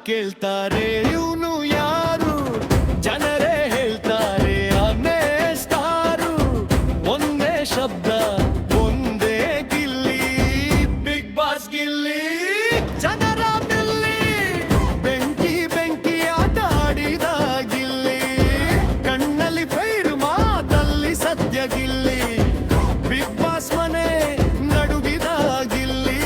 ಕೇಳ್ತಾರೆ ಇವನು ಯಾರು, ಜನರೇ ಹೇಳ್ತಾರೆ ಅವನೇ ಸ್ಟಾರು. ಒಂದೇ ಶಬ್ದ ಒಂದೇ ಗಿಲ್ಲಿ, ಬಿಗ್ ಬಾಸ್ ಗಿಲ್ಲಿ ಜನರ ಬಿಲ್ಲಿ. ಬೆಂಕಿ ಬೆಂಕಿ ಆಟ ಆಡಿದ ಗಿಲ್ಲಿ, ಕಣ್ಣಲ್ಲಿ ಫೈರ್ ಮಾತಲ್ಲಿ ಸತ್ಯ ಗಿಲ್ಲಿ. ಬಿಗ್ ಬಾಸ್ ಮನೆ ನಡುಗಿದ ಗಿಲ್ಲಿ,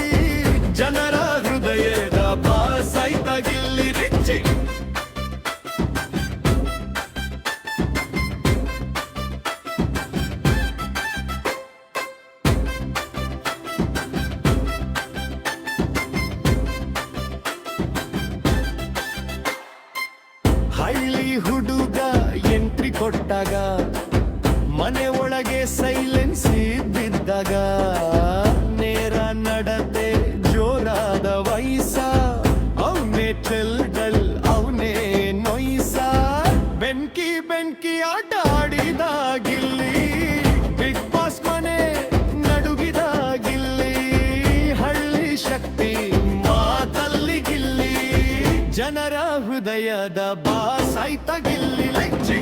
ಜನರ ಹೃದಯದ ಬಾಸ್ ಆಯ್ತ ಗಿಲ್ಲಿ ರಿಚ್ಚಿ. ಹಳ್ಳಿ ಹುಡುಗ ಎಂಟ್ರಿ ಕೊಟ್ಟಾಗ ಮನೆ ಒಳಗೆ ಸೈಲೆನ್ಸ್ ಬಿದ್ದಾಗ, ನೇರ ನಡತೆ ಜೋರಾದ ವಯಸ್ಸ, ಅವನೇ ಚೆಲ್ಡಲ್ ಅವನೇ ನೊಯ್ಸ. ಬೆಂಕಿ ಬೆಂಕಿ ಆಟ ಆಡಿದ ಗಿಲ್ಲಿ, ಬಿಗ್ ಬಾಸ್ ಮನೆ ನಡುಗಿದ ಗಿಲ್ಲಿ. ಹಳ್ಳಿ ಶಕ್ತಿ ಮಾತಲ್ಲಿ ಗಿಲ್ಲಿ, ಜನರ ಹೃದಯದ ಬಾಸ್ ಆಯ್ತ ಗಿಲ್ಲಿ ಲೆಚ್ಚಿ.